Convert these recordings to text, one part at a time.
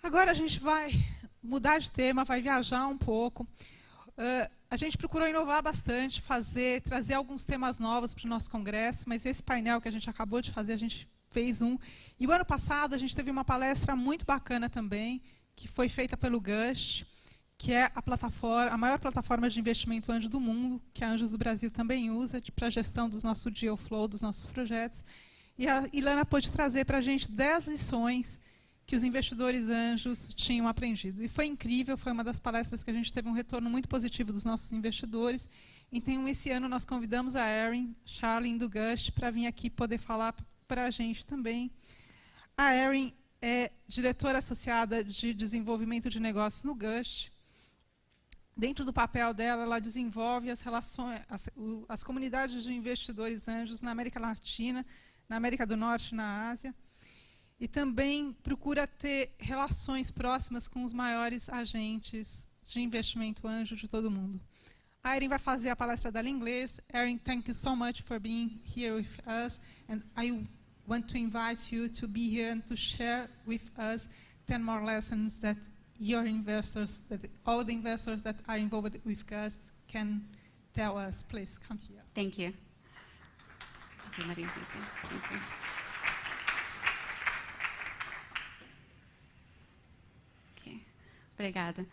Agora a gente vai mudar de tema, vai viajar um pouco. A gente procurou inovar bastante, trazer alguns temas novos para o nosso congresso, mas esse painel que a gente acabou de fazer, a gente fez um. E o ano passado a gente teve uma palestra muito bacana também, que foi feita pelo Gust, que é a maior plataforma de investimento anjo do mundo, que a Anjos do Brasil também usa para a gestão dos nossos deal flow, dos nossos projetos. E a Ilana pôde trazer para a gente 10 lições que os investidores anjos tinham aprendido. E foi incrível, foi uma das palestras que a gente teve um retorno muito positivo dos nossos investidores. Então, esse ano, nós convidamos a Erin Scharling, do Gust, para vir aqui poder falar para a gente também. A Erin é diretora associada de desenvolvimento de negócios no Gust. Dentro do papel dela, ela desenvolve as comunidades de investidores anjos na América Latina, na América do Norte e na Ásia. E também procura ter relações próximas com os maiores agentes de investimento anjo de todo o mundo. A Erin vai fazer a palestra dela em inglês. Erin, thank you so much for being here with us. And I want to invite you to be here and to share with us 10 more lessons that your investors, that all the investors that are involved with us can tell us. Please, come here. Thank you. Thank you, Maria. Thank you. Obrigada.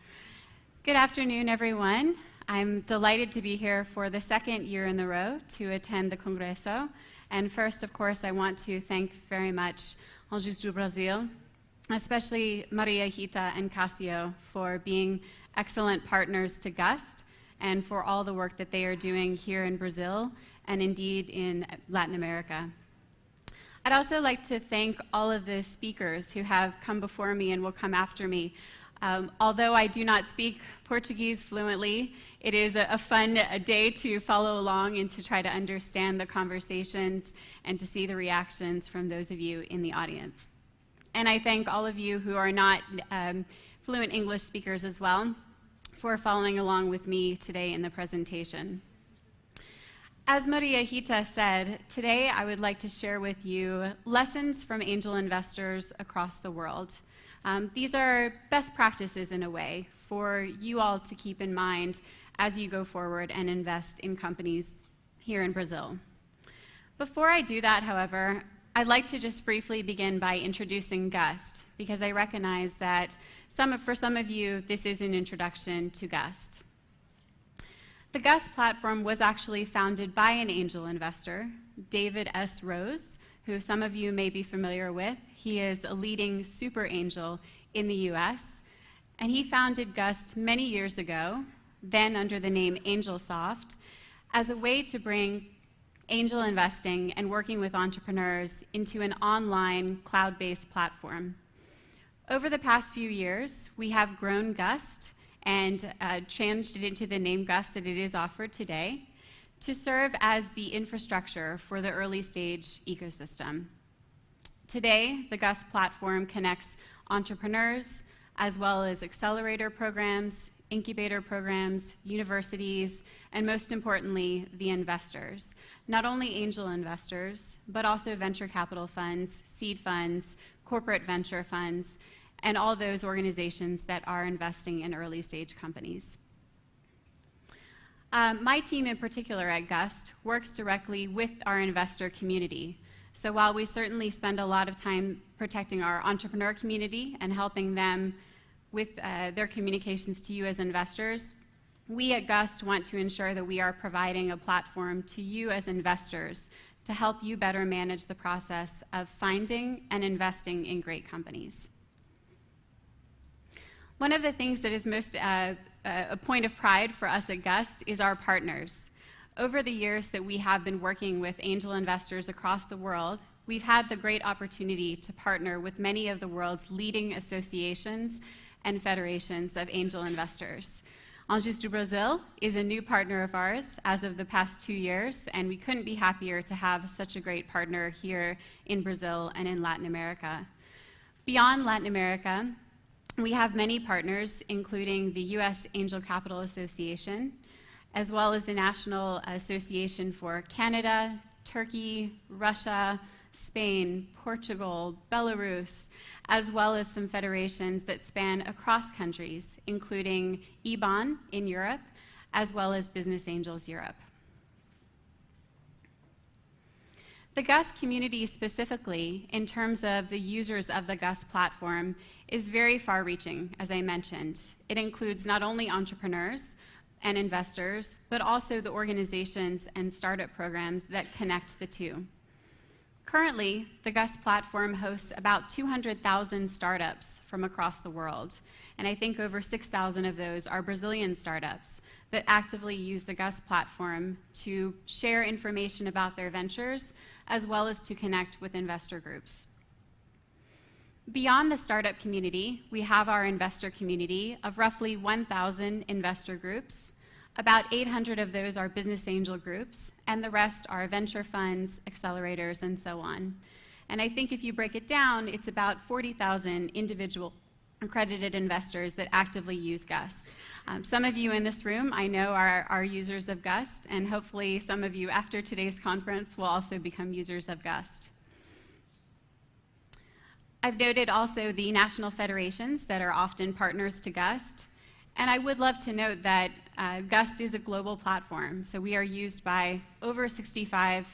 Good afternoon, everyone. I'm delighted to be here for the second year in a row to attend the Congresso. And first, of course, I want to thank very much Anjos do Brasil, especially Maria Rita and Cassio, for being excellent partners to Gust and for all the work that they are doing here in Brazil and indeed in Latin America. I'd also like to thank all of the speakers who have come before me and will come after me. Although I do not speak Portuguese fluently, it is a fun day to follow along and to try to understand the conversations and to see the reactions from those of you in the audience. And I thank all of you who are not fluent English speakers as well for following along with me today in the presentation. As Maria Rita said, today I would like to share with you lessons from angel investors across the world. These are best practices in a way for you all to keep in mind as you go forward and invest in companies here in Brazil. Before I do that, however, I'd like to just briefly begin by introducing Gust, because I recognize that for some of you, this is an introduction to Gust. The Gust platform was actually founded by an angel investor, David S. Rose, who some of you may be familiar with. He is a leading super angel in the US, and he founded Gust many years ago, then under the name AngelSoft, as a way to bring angel investing and working with entrepreneurs into an online cloud-based platform. Over the past few years, we have grown Gust and changed it into the name Gust that it is offered today, to serve as the infrastructure for the early stage ecosystem. Today, the Gust platform connects entrepreneurs as well as accelerator programs, incubator programs, universities, and most importantly, the investors. Not only angel investors, but also venture capital funds, seed funds, corporate venture funds, and all those organizations that are investing in early stage companies. My team in particular at Gust works directly with our investor community. So while we certainly spend a lot of time protecting our entrepreneur community and helping them with their communications to you as investors, we at Gust want to ensure that we are providing a platform to you as investors to help you better manage the process of finding and investing in great companies. One of the things that is most a point of pride for us at Gust is our partners. Over the years that we have been working with angel investors across the world, we've had the great opportunity to partner with many of the world's leading associations and federations of angel investors. Anjos do Brasil is a new partner of ours as of the past 2 years, and we couldn't be happier to have such a great partner here in Brazil and in Latin America. Beyond Latin America, we have many partners, including the U.S. Angel Capital Association, as well as the National Association for Canada, Turkey, Russia, Spain, Portugal, Belarus, as well as some federations that span across countries, including IBAN in Europe, as well as Business Angels Europe. The Gust community specifically, in terms of the users of the Gust platform, is very far-reaching, as I mentioned. It includes not only entrepreneurs and investors, but also the organizations and startup programs that connect the two. Currently, the Gust platform hosts about 200,000 startups from across the world, and I think over 6,000 of those are Brazilian startups that actively use the Gust platform to share information about their ventures, as well as to connect with investor groups. Beyond the startup community, we have our investor community of roughly 1,000 investor groups. About 800 of those are business angel groups, and the rest are venture funds, accelerators, and so on. And I think if you break it down, it's about 40,000 individual accredited investors that actively use Gust. Some of you in this room, I know, are users of Gust, and hopefully some of you after today's conference will also become users of Gust. I've noted also the national federations that are often partners to Gust. And I would love to note that Gust is a global platform, so we are used by over 65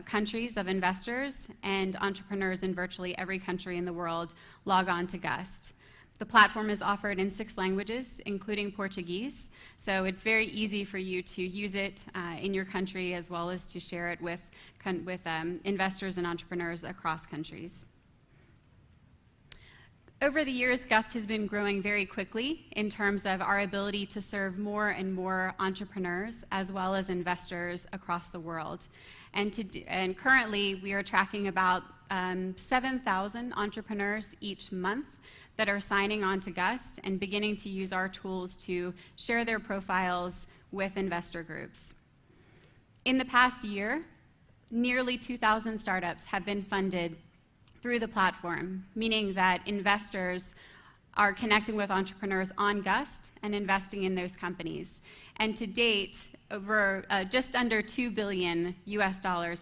countries of investors, and entrepreneurs in virtually every country in the world log on to Gust. The platform is offered in 6 languages, including Portuguese, so it's very easy for you to use it in your country, as well as to share it with investors and entrepreneurs across countries. Over the years, Gust has been growing very quickly in terms of our ability to serve more and more entrepreneurs as well as investors across the world. And currently, we are tracking about 7,000 entrepreneurs each month that are signing on to Gust and beginning to use our tools to share their profiles with investor groups. In the past year, nearly 2,000 startups have been funded through the platform, meaning that investors are connecting with entrepreneurs on Gust and investing in those companies. And to date, over just under $2 billion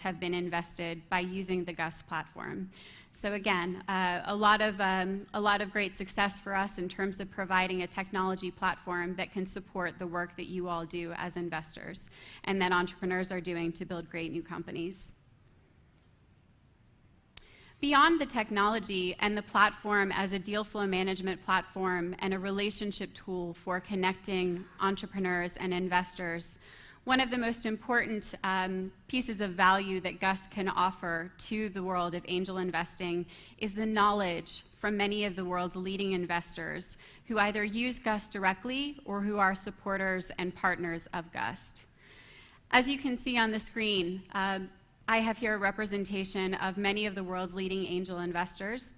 have been invested by using the Gust platform. So again, a lot of great success for us in terms of providing a technology platform that can support the work that you all do as investors and that entrepreneurs are doing to build great new companies. Beyond the technology and the platform as a deal flow management platform and a relationship tool for connecting entrepreneurs and investors, one of the most important pieces of value that Gust can offer to the world of angel investing is the knowledge from many of the world's leading investors who either use Gust directly or who are supporters and partners of Gust. As you can see on the screen, I have here a representation of many of the world's leading angel investors,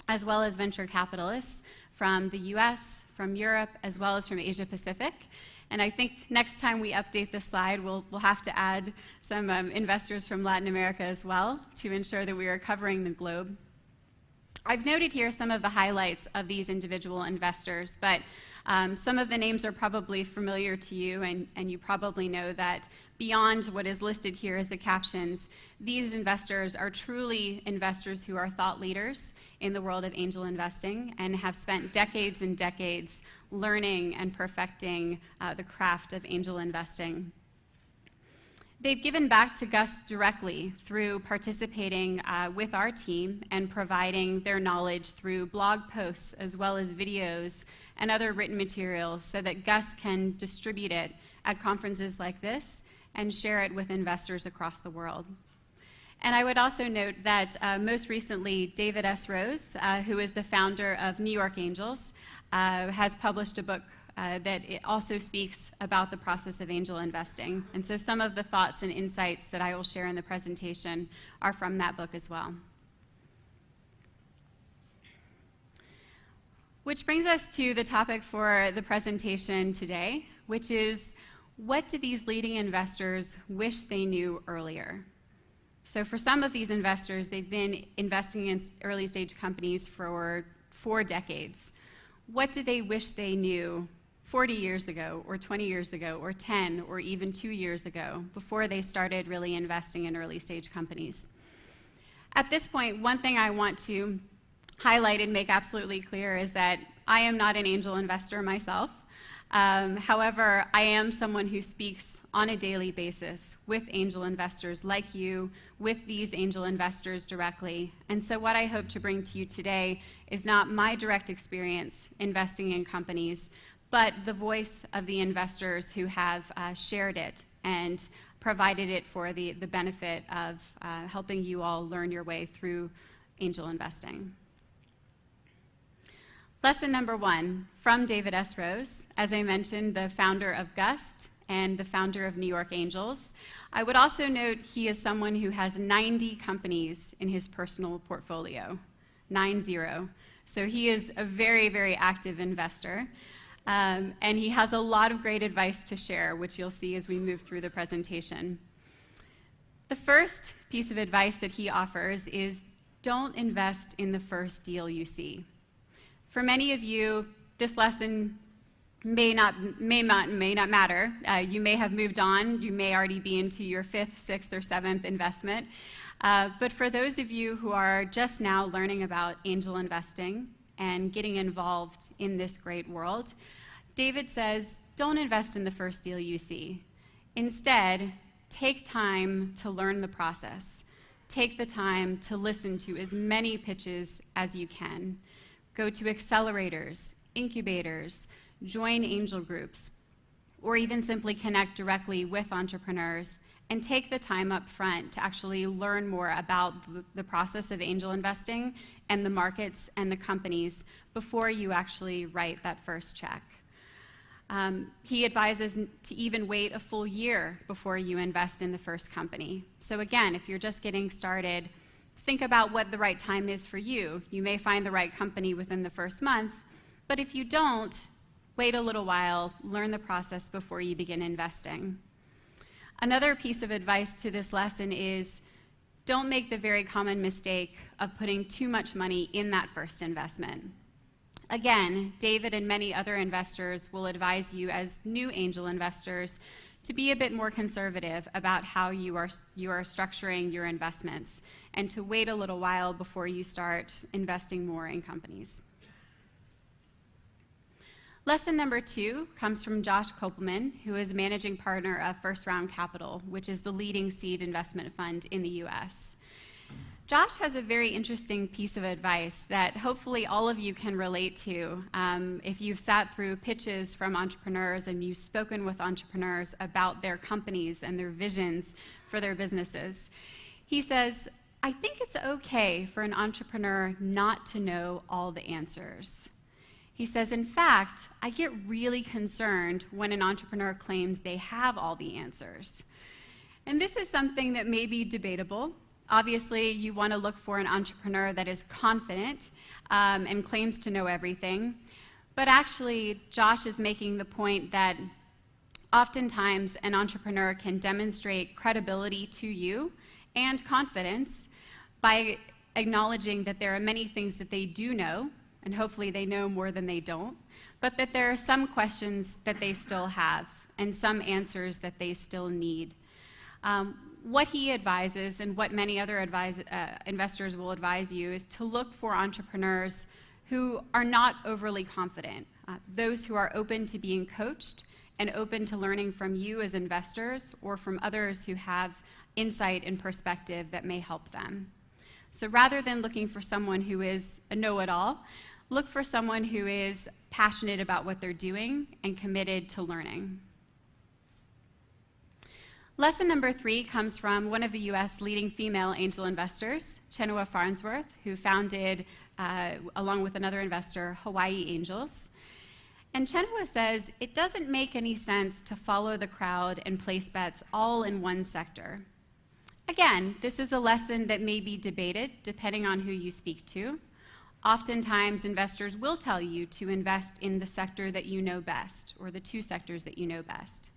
as well as venture capitalists from the US, from Europe, as well as from Asia Pacific. And I think next time we update this slide, we'll have to add some investors from Latin America as well to ensure that we are covering the globe. I've noted here some of the highlights of these individual investors, but some of the names are probably familiar to you, and you probably know that beyond what is listed here as the captions, these investors are truly investors who are thought leaders in the world of angel investing and have spent decades and decades learning and perfecting the craft of angel investing. They've given back to Gust directly through participating with our team and providing their knowledge through blog posts as well as videos and other written materials so that Gust can distribute it at conferences like this and share it with investors across the world. And I would also note that most recently, David S. Rose, who is the founder of New York Angels, has published a book that it also speaks about the process of angel investing. And so some of the thoughts and insights that I will share in the presentation are from that book as well. Which brings us to the topic for the presentation today, which is, what do these leading investors wish they knew earlier? So for some of these investors, they've been investing in early stage companies for 4 decades. What do they wish they knew 40 years ago, or 20 years ago, or 10, or even 2 years ago, before they started really investing in early stage companies? At this point, one thing I want to highlight and make absolutely clear is that I am not an angel investor myself. However, I am someone who speaks on a daily basis with angel investors like you, with these angel investors directly. And so what I hope to bring to you today is not my direct experience investing in companies, but the voice of the investors who have shared it and provided it for the benefit of helping you all learn your way through angel investing. Lesson number 1 from David S. Rose, as I mentioned, the founder of Gust and the founder of New York Angels. I would also note he is someone who has 90 companies in his personal portfolio, 90. So he is a very, very active investor. And he has a lot of great advice to share, which you'll see as we move through the presentation. The first piece of advice that he offers is don't invest in the first deal you see. For many of you, this lesson may not matter. You may have moved on. You may already be into your 5th, 6th, or 7th investment. But for those of you who are just now learning about angel investing and getting involved in this great world, David says, don't invest in the first deal you see. Instead, take time to learn the process. Take the time to listen to as many pitches as you can. Go to accelerators, incubators, join angel groups, or even simply connect directly with entrepreneurs and take the time up front to actually learn more about the process of angel investing and the markets and the companies before you actually write that first check. He advises to even wait a full year before you invest in the first company. So again, if you're just getting started, think about what the right time is for you. You may find the right company within the first month, but if you don't, wait a little while, learn the process before you begin investing. Another piece of advice to this lesson is don't make the very common mistake of putting too much money in that first investment. Again, David and many other investors will advise you as new angel investors to be a bit more conservative about how you are structuring your investments and to wait a little while before you start investing more in companies. Lesson number 2 comes from Josh Kopelman, who is managing partner of First Round Capital, which is the leading seed investment fund in the US. Josh has a very interesting piece of advice that hopefully all of you can relate to if you've sat through pitches from entrepreneurs and you've spoken with entrepreneurs about their companies and their visions for their businesses. He says, I think it's okay for an entrepreneur not to know all the answers. He says, in fact, I get really concerned when an entrepreneur claims they have all the answers. And this is something that may be debatable. Obviously, you want to look for an entrepreneur that is confident and claims to know everything. But actually, Josh is making the point that oftentimes an entrepreneur can demonstrate credibility to you and confidence by acknowledging that there are many things that they do know, and hopefully they know more than they don't, but that there are some questions that they still have and some answers that they still need. What he advises and what many other investors will advise you is to look for entrepreneurs who are not overly confident, those who are open to being coached and open to learning from you as investors or from others who have insight and perspective that may help them. So rather than looking for someone who is a know-it-all, look for someone who is passionate about what they're doing and committed to learning. Lesson number 3 comes from one of the US leading female angel investors, Chenua Farnsworth, who founded, along with another investor, Hawaii Angels. And Chenua says, it doesn't make any sense to follow the crowd and place bets all in one sector. Again, this is a lesson that may be debated depending on who you speak to. Oftentimes, investors will tell you to invest in the sector that you know best, or the 2 sectors that you know best.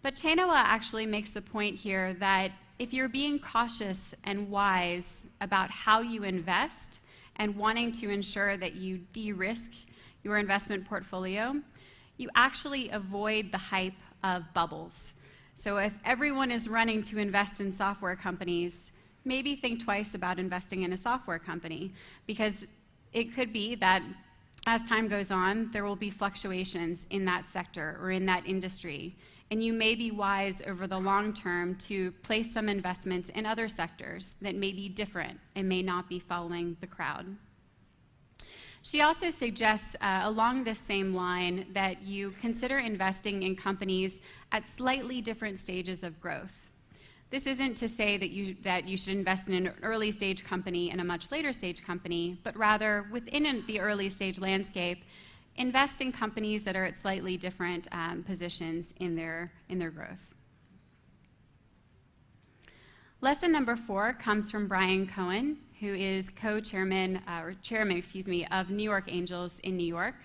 But Chenua actually makes the point here that if you're being cautious and wise about how you invest and wanting to ensure that you de-risk your investment portfolio, you actually avoid the hype of bubbles. So if everyone is running to invest in software companies, maybe think twice about investing in a software company, because it could be that as time goes on, there will be fluctuations in that sector or in that industry, and you may be wise over the long term to place some investments in other sectors that may be different and may not be following the crowd. She also suggests, along this same line, that you consider investing in companies at slightly different stages of growth. This isn't to say that you should invest in an early stage company and a much later stage company, but rather within the early stage landscape, invest in companies that are at slightly different positions in their growth. Lesson number 4 comes from Brian Cohen, who is chairman of New York Angels in New York.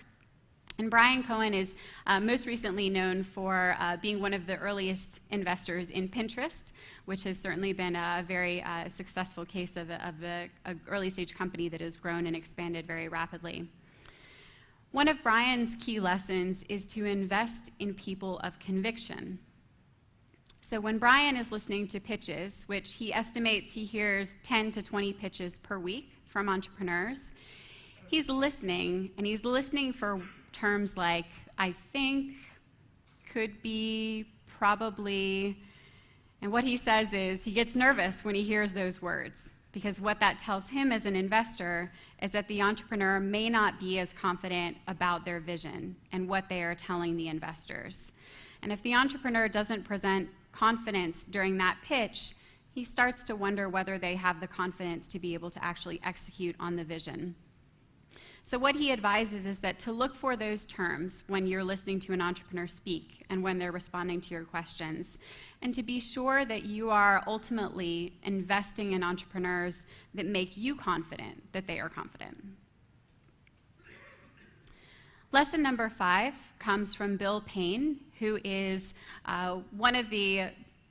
And Brian Cohen is most recently known for being one of the earliest investors in Pinterest, which has certainly been a very successful case of an early stage company that has grown and expanded very rapidly. One of Brian's key lessons is to invest in people of conviction. So when Brian is listening to pitches, which he estimates he hears 10 to 20 pitches per week from entrepreneurs, he's listening, and he's listening for terms like, I think, could be, probably, and what he says is he gets nervous when he hears those words, because what that tells him as an investor is that the entrepreneur may not be as confident about their vision and what they are telling the investors. And if the entrepreneur doesn't present confidence during that pitch, he starts to wonder whether they have the confidence to be able to actually execute on the vision. So what he advises is that to look for those terms when you're listening to an entrepreneur speak and when they're responding to your questions, and to be sure that you are ultimately investing in entrepreneurs that make you confident that they are confident. Lesson number 5 comes from Bill Payne, who is one of the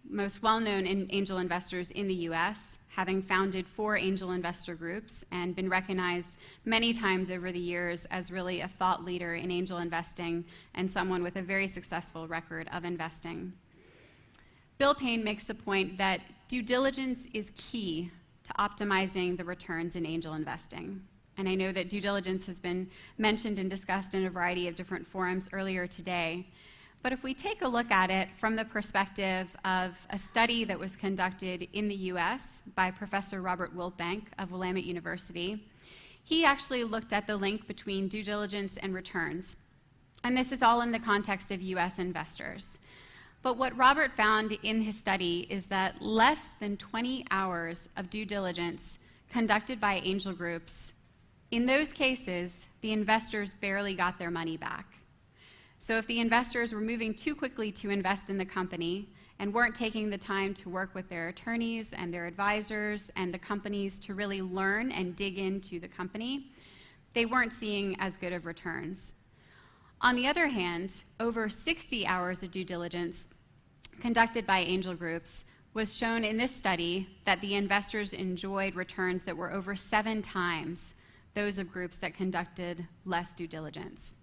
most well-known angel investors in the US, having founded 4 angel investor groups and been recognized many times over the years as really a thought leader in angel investing and someone with a very successful record of investing. Bill Payne makes the point that due diligence is key to optimizing the returns in angel investing. And I know that due diligence has been mentioned and discussed in a variety of different forums earlier today. But if we take a look at it from the perspective of a study that was conducted in the US by Professor Robert Wiltbank of Willamette University, he actually looked at the link between due diligence and returns. And this is all in the context of US investors. But what Robert found in his study is that less than 20 hours of due diligence conducted by angel groups, in those cases, the investors barely got their money back. So if the investors were moving too quickly to invest in the company and weren't taking the time to work with their attorneys and their advisors and the companies to really learn and dig into the company, they weren't seeing as good of returns. On the other hand, over 60 hours of due diligence conducted by angel groups was shown in this study that the investors enjoyed returns that were over 7 times those of groups that conducted less due diligence.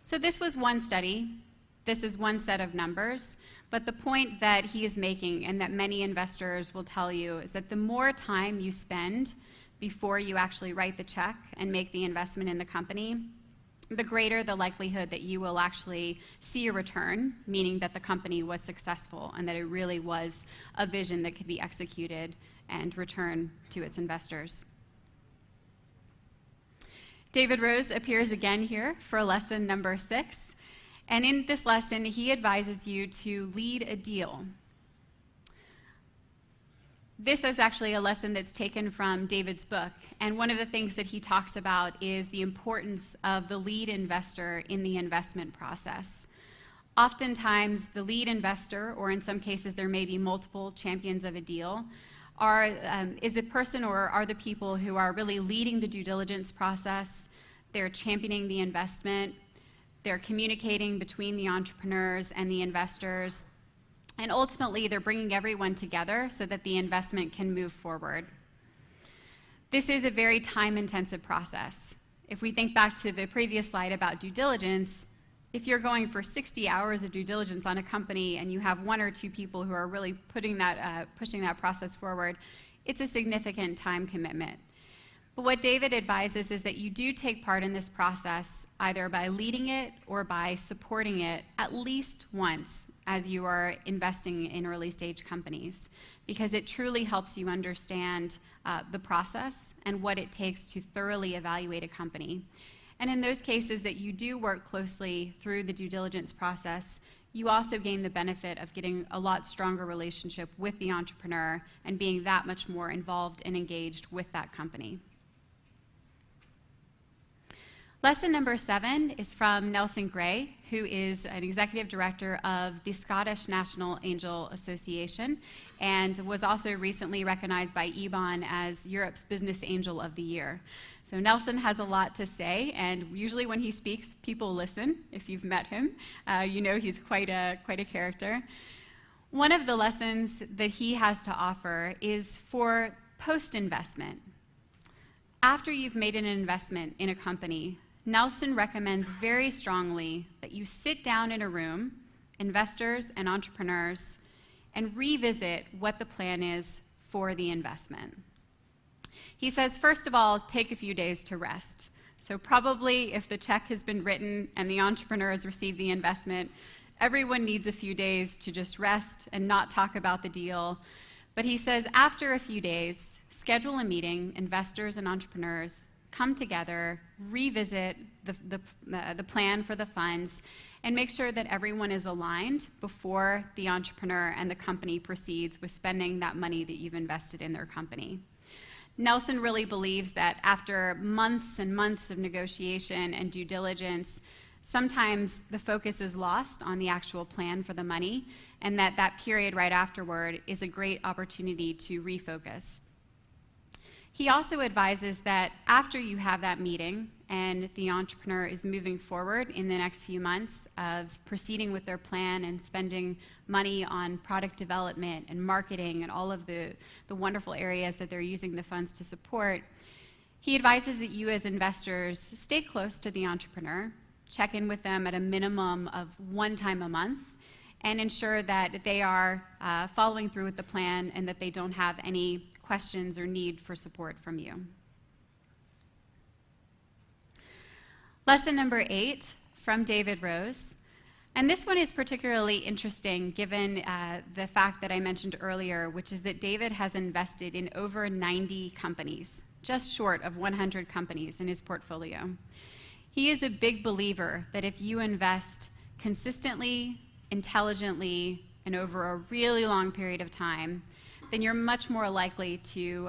So this was one study, this is one set of numbers, but the point that he is making and that many investors will tell you is that the more time you spend before you actually write the check and make the investment in the company, the greater the likelihood that you will actually see a return, meaning that the company was successful and that it really was a vision that could be executed and return to its investors. David Rose appears again here for lesson number 6. And in this lesson, he advises you to lead a deal. This is actually a lesson that's taken from David's book. And one of the things that he talks about is the importance of the lead investor in the investment process. Oftentimes, the lead investor, or in some cases there may be multiple champions of a deal, is the person or are the people who are really leading the due diligence process. They're championing the investment. They're communicating between the entrepreneurs and the investors. And ultimately, they're bringing everyone together so that the investment can move forward. This is a very time-intensive process. If we think back to the previous slide about due diligence, if you're going for 60 hours of due diligence on a company and you have 1 or 2 people who are really pushing that process forward, it's a significant time commitment. But what David advises is that you do take part in this process either by leading it or by supporting it at least once as you are investing in early stage companies, because it truly helps you understand the process and what it takes to thoroughly evaluate a company. And in those cases that you do work closely through the due diligence process, you also gain the benefit of getting a lot stronger relationship with the entrepreneur and being that much more involved and engaged with that company. Lesson number 7 is from Nelson Gray, who is an executive director of the Scottish National Angel Association and was also recently recognized by EBON as Europe's Business Angel of the Year. So Nelson has a lot to say, and usually when he speaks, people listen. If you've met him, you know he's quite a character. One of the lessons that he has to offer is for post-investment. After you've made an investment in a company, Nelson recommends very strongly that you sit down in a room, investors and entrepreneurs, and revisit what the plan is for the investment. He says, first of all, take a few days to rest. So probably if the check has been written and the entrepreneur has received the investment, everyone needs a few days to just rest and not talk about the deal. But he says after a few days, schedule a meeting, investors and entrepreneurs, come together, revisit the plan for the funds, and make sure that everyone is aligned before the entrepreneur and the company proceeds with spending that money that you've invested in their company. Nelson really believes that after months and months of negotiation and due diligence, sometimes the focus is lost on the actual plan for the money, and that period right afterward is a great opportunity to refocus. He also advises that after you have that meeting and the entrepreneur is moving forward in the next few months of proceeding with their plan and spending money on product development and marketing and all of the wonderful areas that they're using the funds to support, he advises that you as investors stay close to the entrepreneur, check in with them at a minimum of 1 time a month, and ensure that they are following through with the plan and that they don't have any questions or need for support from you. Lesson number 8 from David Rose. And this one is particularly interesting given the fact that I mentioned earlier, which is that David has invested in over 90 companies, just short of 100 companies in his portfolio. He is a big believer that if you invest consistently, intelligently, and over a really long period of time, then you're much more likely to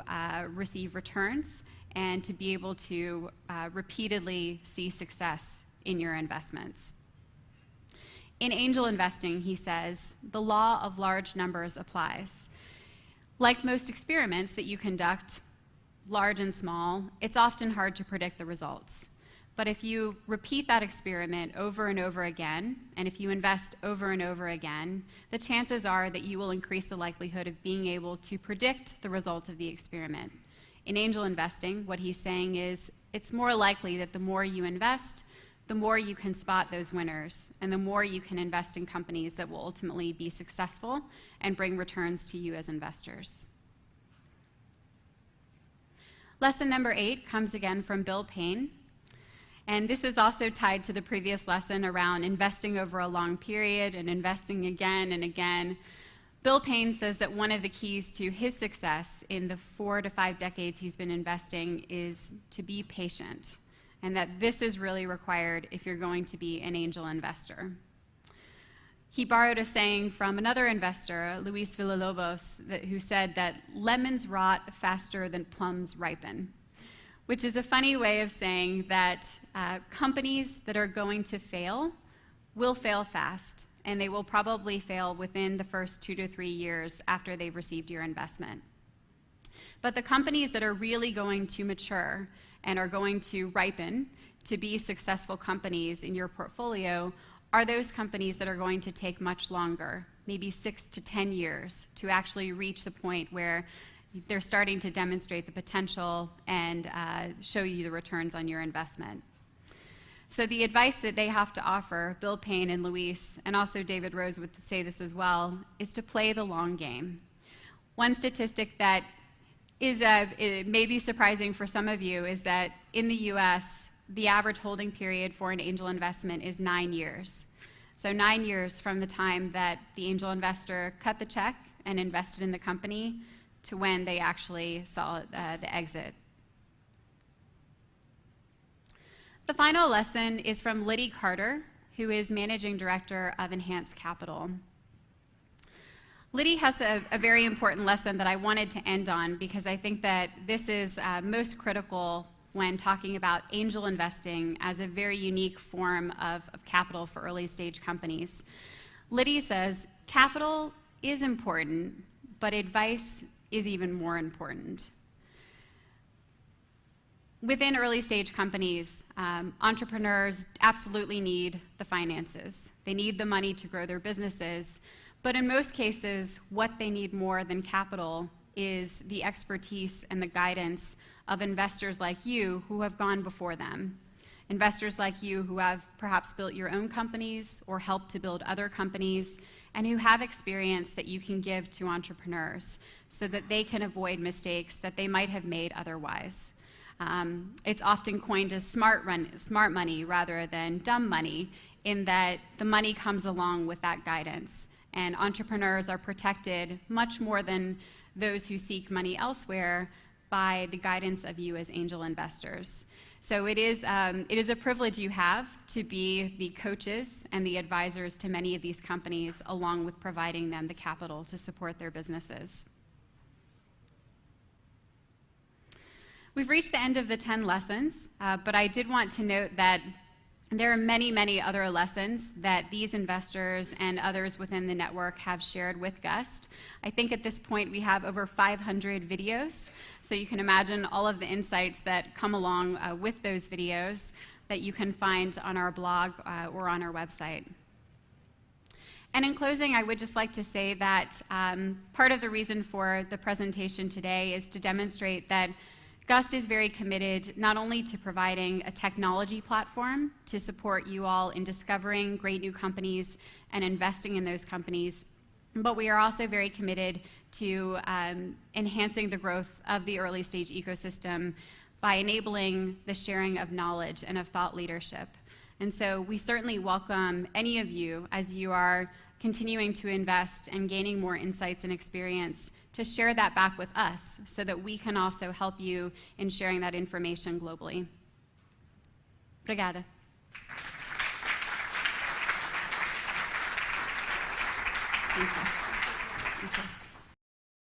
receive returns and to be able to repeatedly see success in your investments. In angel investing, he says, the law of large numbers applies. Like most experiments that you conduct, large and small, it's often hard to predict the results. But if you repeat that experiment over and over again, and if you invest over and over again, the chances are that you will increase the likelihood of being able to predict the results of the experiment. In angel investing, what he's saying is it's more likely that the more you invest, the more you can spot those winners, and the more you can invest in companies that will ultimately be successful and bring returns to you as investors. Lesson number 8 comes again from Bill Payne. And this is also tied to the previous lesson around investing over a long period and investing again and again. Bill Payne says that one of the keys to his success in the 4 to 5 decades he's been investing is to be patient, and that this is really required if you're going to be an angel investor. He borrowed a saying from another investor, Luis Villalobos, who said that lemons rot faster than plums ripen, which is a funny way of saying that companies that are going to fail will fail fast, and they will probably fail within the first 2 to 3 years after they've received your investment. But the companies that are really going to mature and are going to ripen to be successful companies in your portfolio are those companies that are going to take much longer, maybe 6 to 10 years, to actually reach the point where they're starting to demonstrate the potential and show you the returns on your investment. So the advice that they have to offer, Bill Payne and Luis, and also David Rose would say this as well, is to play the long game. One statistic that it may be surprising for some of you is that in the US, the average holding period for an angel investment is 9 years. So 9 years from the time that the angel investor cut the check and invested in the company to when they actually saw the exit. The final lesson is from Liddy Carter, who is Managing Director of Enhanced Capital. Liddy has a very important lesson that I wanted to end on because I think that this is most critical when talking about angel investing as a very unique form of capital for early stage companies. Liddy says, capital is important, but advice is even more important. Within early stage companies, entrepreneurs absolutely need the finances. They need the money to grow their businesses. But in most cases, what they need more than capital is the expertise and the guidance of investors like you who have gone before them. Investors like you who have perhaps built your own companies or helped to build other companies and who have experience that you can give to entrepreneurs so that they can avoid mistakes that they might have made otherwise. It's often coined as smart money rather than dumb money, in that the money comes along with that guidance. And entrepreneurs are protected much more than those who seek money elsewhere by the guidance of you as angel investors. So it is a privilege you have to be the coaches and the advisors to many of these companies, along with providing them the capital to support their businesses. We've reached the end of the 10 lessons, but I did want to note that there are many, many other lessons that these investors and others within the network have shared with Gust. I think at this point we have over 500 videos, so you can imagine all of the insights that come along with those videos that you can find on our blog or on our website. And in closing, I would just like to say that part of the reason for the presentation today is to demonstrate that Gust is very committed not only to providing a technology platform to support you all in discovering great new companies and investing in those companies, but we are also very committed to enhancing the growth of the early stage ecosystem by enabling the sharing of knowledge and of thought leadership. And so we certainly welcome any of you, as you are continuing to invest and gaining more insights and experience, to share that back with us so that we can also help you in sharing that information globally. Obrigada. Thank you. Thank you.